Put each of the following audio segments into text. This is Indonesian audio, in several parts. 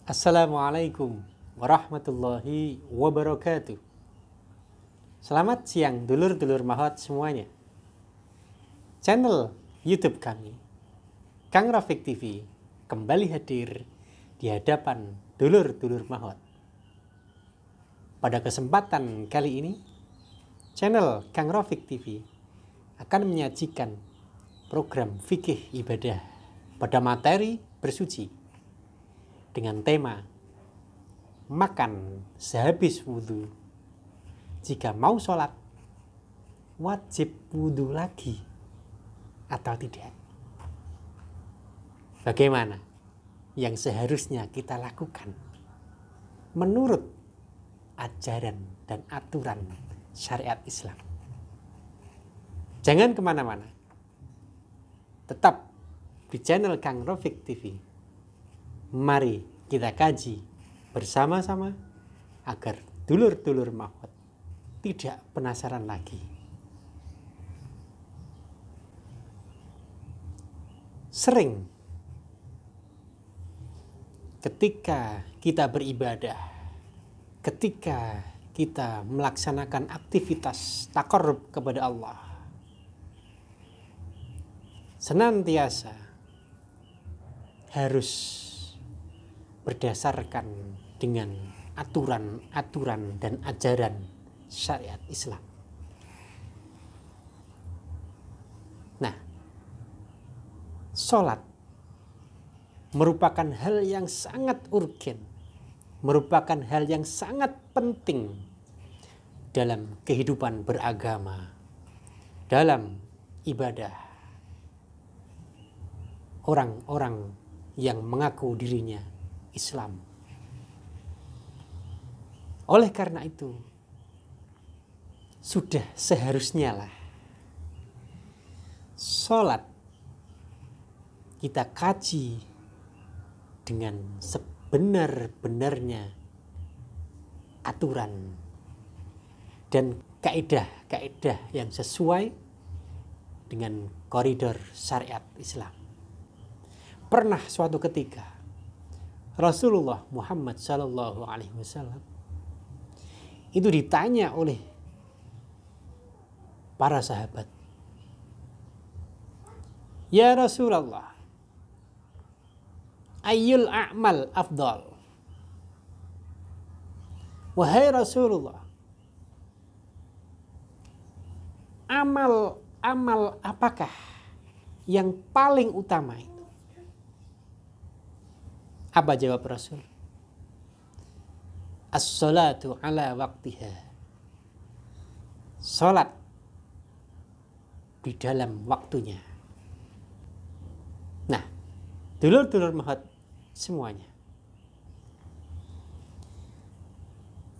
Assalamualaikum warahmatullahi wabarakatuh. Selamat siang dulur-dulur mahot semuanya. Channel YouTube kami, Kang Rafiq TV, kembali hadir di hadapan dulur-dulur mahot. Pada kesempatan kali ini, channel Kang Rafiq TV akan menyajikan program fikih ibadah pada materi bersuci dengan tema makan sehabis wudhu. Jika mau sholat, wajib wudhu lagi atau tidak? Bagaimana yang seharusnya kita lakukan menurut ajaran dan aturan syariat Islam? Jangan kemana-mana, tetap di channel Kang Rafiq TV. Mari kita kaji bersama-sama agar dulur-dulur mahot tidak penasaran lagi. Sering ketika kita beribadah, ketika kita melaksanakan aktivitas taqarrub kepada Allah, senantiasa harus berdasarkan dengan aturan-aturan dan ajaran syariat Islam. Nah, sholat merupakan hal yang sangat urgen, merupakan hal yang sangat penting dalam kehidupan beragama, dalam ibadah orang-orang yang mengaku dirinya Islam. Oleh karena itu, sudah seharusnya lah sholat kita kaji dengan sebenar-benarnya aturan dan kaidah-kaidah yang sesuai dengan koridor syariat Islam. Pernah suatu ketika Rasulullah Muhammad SAW itu ditanya oleh para sahabat, "Ya Rasulullah, ayyul a'mal afdal?" Wahai Rasulullah, amal apakah yang paling utama itu? Apa jawab Rasul? As-salatu ala waqtiha. Salat di dalam waktunya. Nah, dulur-dulur mahot semuanya,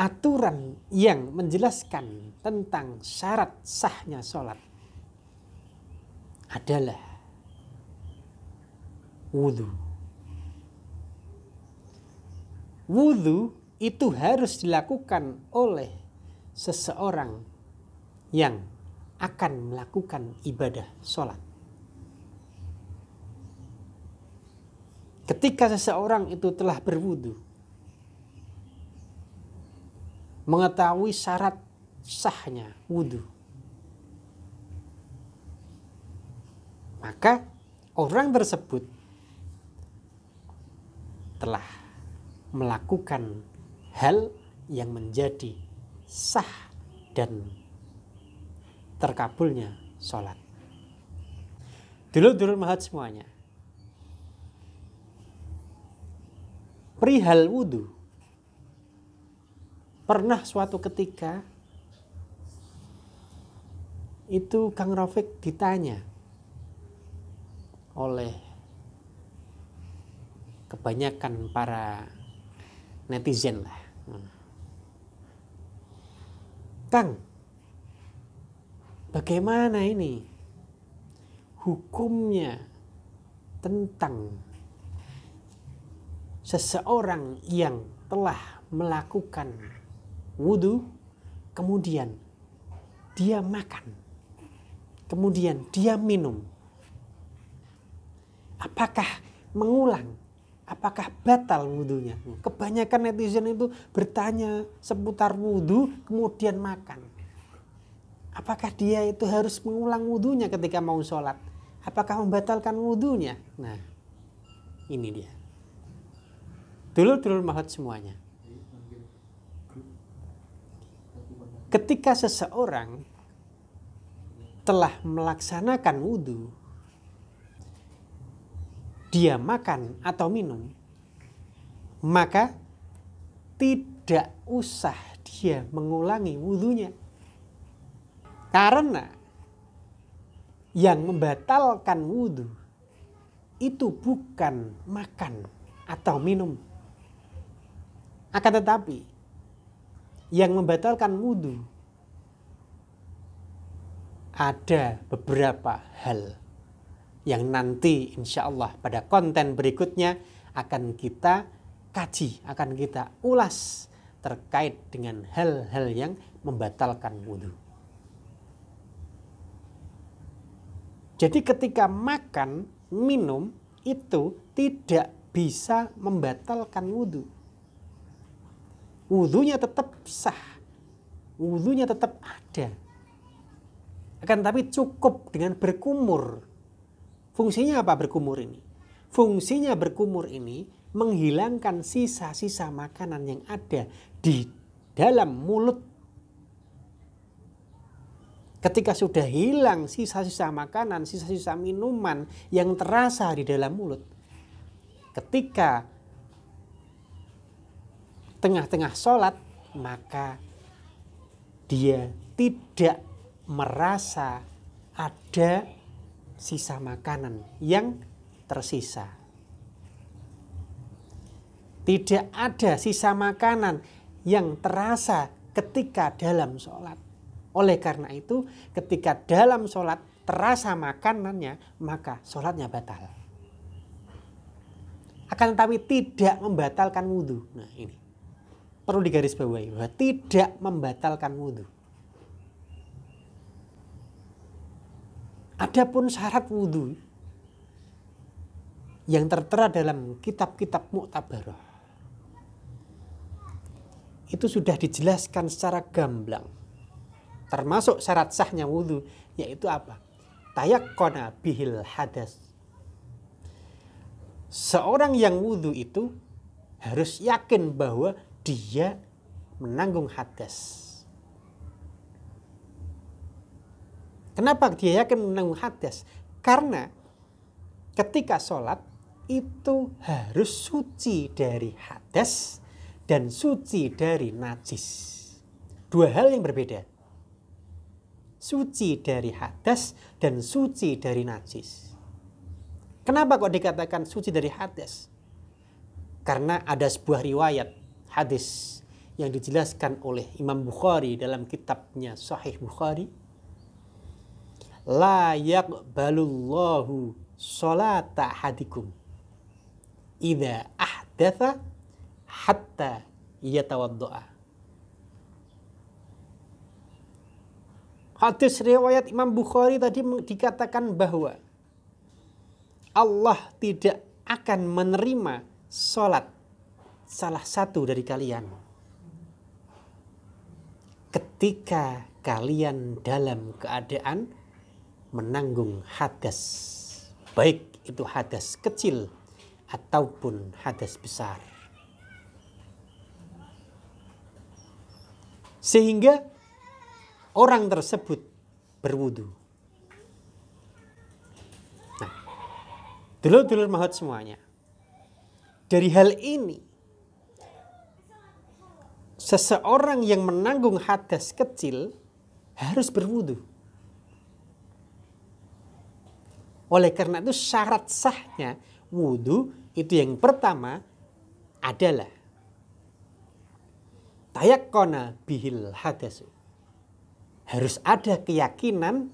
aturan yang menjelaskan tentang syarat sahnya salat adalah wudhu. Wudhu itu harus dilakukan oleh seseorang yang akan melakukan ibadah sholat. Ketika seseorang itu telah berwudhu, mengetahui syarat sahnya wudhu, maka orang tersebut telah melakukan hal yang menjadi sah dan terkabulnya sholat. Dulur-dulur mahot semuanya, perihal wudhu, pernah suatu ketika itu Kang Rafiq ditanya oleh kebanyakan para netizen lah, "Kang, bagaimana ini hukumnya tentang seseorang yang telah melakukan wudhu, kemudian dia makan, kemudian dia minum? Apakah mengulang apakah batal wudhunya? Kebanyakan netizen itu bertanya seputar wudhu kemudian makan. Apakah dia itu harus mengulang wudhunya ketika mau sholat? Apakah membatalkan wudhunya? Nah, ini dia. Dulur-dulur mahot semuanya. Ketika seseorang telah melaksanakan wudhu, dia makan atau minum, maka tidak usah dia mengulangi wudhunya. Karena yang membatalkan wudhu itu bukan makan atau minum. Akan tetapi yang membatalkan wudhu ada beberapa hal yang nanti insya Allah pada konten berikutnya akan kita kaji, akan kita ulas terkait dengan hal-hal yang membatalkan wudhu. Jadi ketika makan, minum itu tidak bisa membatalkan wudhu. Wudhunya tetap sah, wudhunya tetap ada. Akan tapi cukup dengan berkumur. Fungsinya apa berkumur ini? Fungsinya berkumur ini menghilangkan sisa-sisa makanan yang ada di dalam mulut. Ketika sudah hilang sisa-sisa makanan, sisa-sisa minuman yang terasa di dalam mulut, ketika tengah-tengah sholat, maka dia tidak merasa ada sisa makanan yang tersisa. Tidak ada sisa makanan yang terasa ketika dalam sholat. Oleh karena itu, ketika dalam sholat terasa makanannya, maka sholatnya batal. Akan tetapi tidak membatalkan wudhu. Nah ini perlu digarisbawahi bahwa tidak membatalkan wudhu. Adapun syarat wudhu yang tertera dalam kitab-kitab Mu'tabarah itu sudah dijelaskan secara gamblang. Termasuk syarat sahnya wudhu, yaitu apa? Tayakkona bihil hadas. Seorang yang wudhu itu harus yakin bahwa dia menanggung hadas. Kenapa dia yakin menanggung hadas? Karena ketika sholat itu harus suci dari hadas dan suci dari najis. Dua hal yang berbeda. Suci dari hadas dan suci dari najis. Kenapa kok dikatakan suci dari hadas? Karena ada sebuah riwayat hadis yang dijelaskan oleh Imam Bukhari dalam kitabnya Sahih Bukhari. La yaqbalullahu sholata ahadikum idza ahdatha hatta yatawaddo'a. Hadis riwayat Imam Bukhari tadi dikatakan bahwa Allah tidak akan menerima sholat salah satu dari kalian ketika kalian dalam keadaan menanggung hadas, baik itu hadas kecil ataupun hadas besar. Sehingga orang tersebut berwudu. Nah, dulur-dulur mahot semuanya, dari hal ini seseorang yang menanggung hadas kecil harus berwudu. Oleh karena itu syarat sahnya wudu itu yang pertama adalah tayakkona bihil hadasu. Harus ada keyakinan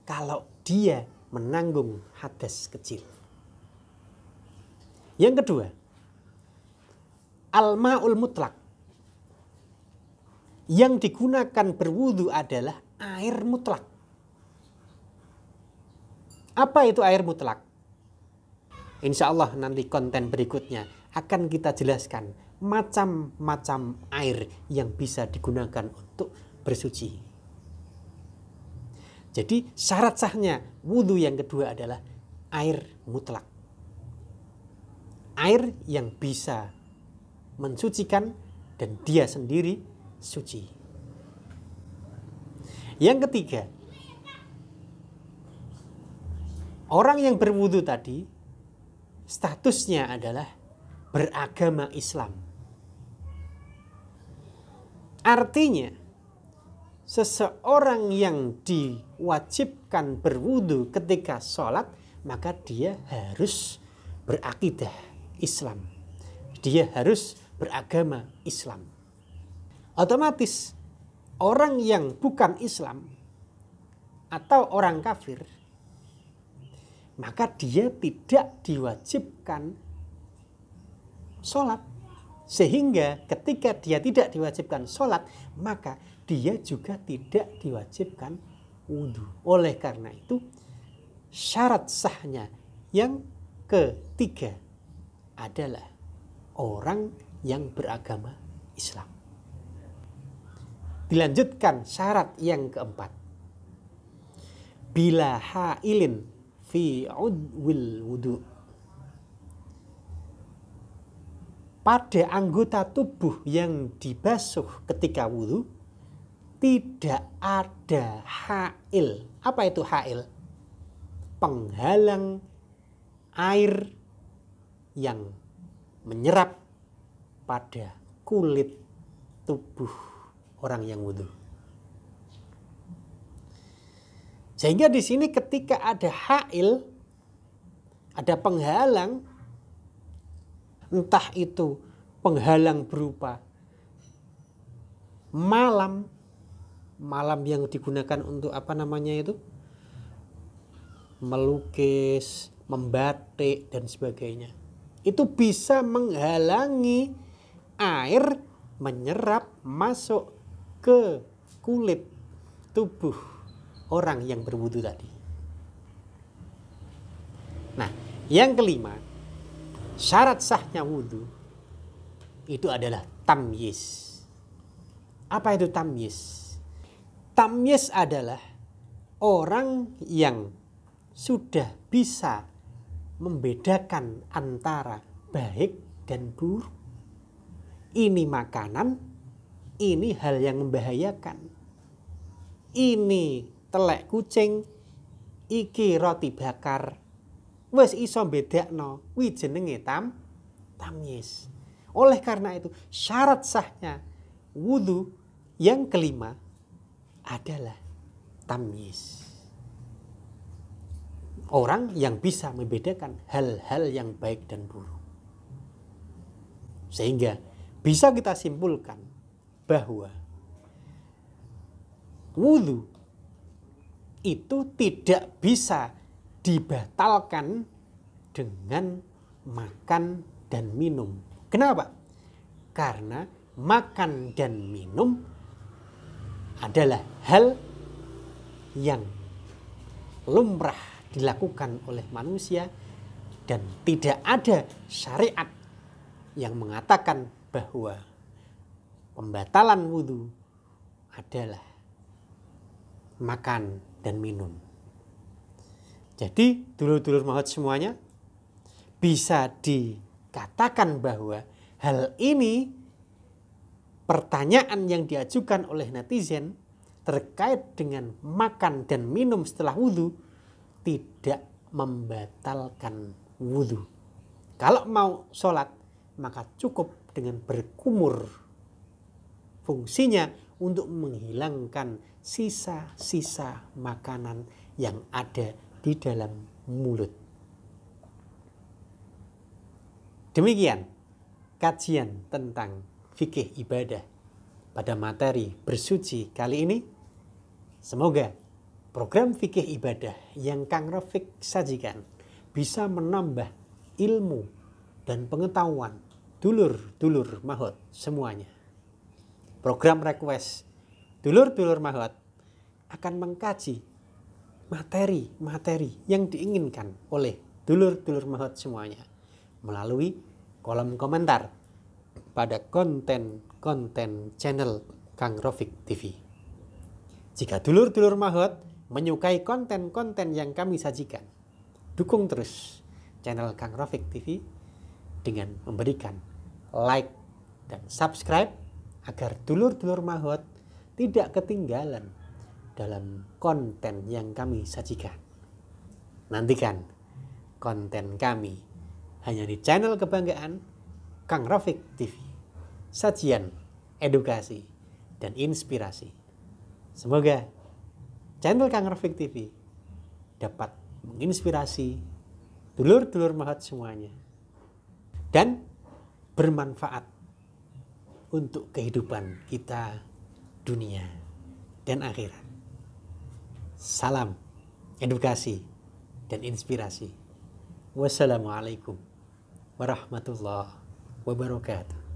kalau dia menanggung hadas kecil. Yang kedua, al-ma'ul mutlak. Yang digunakan berwudu adalah air mutlak. Apa itu air mutlak? Insya Allah nanti konten berikutnya akan kita jelaskan macam-macam air yang bisa digunakan untuk bersuci. Jadi syarat sahnya wudhu yang kedua adalah air mutlak. Air yang bisa mensucikan dan dia sendiri suci. Yang ketiga, orang yang berwudu tadi statusnya adalah beragama Islam. Artinya, seseorang yang diwajibkan berwudu ketika sholat, maka dia harus berakidah Islam. Dia harus beragama Islam. Otomatis orang yang bukan Islam atau orang kafir, maka dia tidak diwajibkan sholat. Sehingga ketika dia tidak diwajibkan sholat, maka dia juga tidak diwajibkan wudhu. Oleh karena itu, syarat sahnya yang ketiga adalah orang yang beragama Islam. Dilanjutkan syarat yang keempat. Bila hailin fi udwil wudu. Pada anggota tubuh yang dibasuh ketika wudhu tidak ada hail. Apa itu hail? Penghalang air yang menyerap pada kulit tubuh orang yang wudhu. Sehingga di sini ketika ada hail, ada penghalang, entah itu penghalang berupa malam yang digunakan untuk melukis, membatik dan sebagainya. Itu bisa menghalangi air menyerap masuk ke kulit tubuh orang yang berwudu tadi. Nah, yang kelima, syarat sahnya wudu itu adalah tamyiz. Apa itu tamyiz? Tamyiz adalah orang yang sudah bisa membedakan antara baik dan buruk. Ini makanan, ini hal yang membahayakan. Ini telek kucing, iki roti bakar. Wes iso bedakno, kuwi jenenge tamyiz. Oleh karena itu, syarat sahnya wudu yang kelima adalah tamyiz. Orang yang bisa membedakan hal-hal yang baik dan buruk. Sehingga bisa kita simpulkan bahwa wudu itu tidak bisa dibatalkan dengan makan dan minum. Kenapa? Karena makan dan minum adalah hal yang lumrah dilakukan oleh manusia dan tidak ada syariat yang mengatakan bahwa pembatalan wudu adalah makan dan minum. Jadi dulur-dulur maut semuanya, bisa dikatakan bahwa hal ini, pertanyaan yang diajukan oleh netizen terkait dengan makan dan minum setelah wudu tidak membatalkan wudu. Kalau mau sholat, maka cukup dengan berkumur. Fungsinya untuk menghilangkan sisa-sisa makanan yang ada di dalam mulut. Demikian kajian tentang fikih ibadah pada materi bersuci kali ini. Semoga program fikih ibadah yang Kang Rafiq sajikan bisa menambah ilmu dan pengetahuan dulur-dulur mahot semuanya. Program request dulur-dulur mahot akan mengkaji materi-materi yang diinginkan oleh dulur-dulur Mahot semuanya melalui kolom komentar pada konten-konten channel Kang Rofik TV. Jika dulur-dulur Mahot menyukai konten-konten yang kami sajikan, dukung terus channel Kang Rofik TV dengan memberikan like dan subscribe agar dulur-dulur Mahot tidak ketinggalan dalam konten yang kami sajikan. Nantikan konten kami hanya di channel kebanggaan Kang Rofik TV. Sajian, edukasi, dan inspirasi. Semoga channel Kang Rofik TV dapat menginspirasi dulur-dulur Mahot semuanya dan bermanfaat untuk kehidupan kita dunia dan akhirat. Salam edukasi dan inspirasi. Wassalamualaikum warahmatullahi wabarakatuh.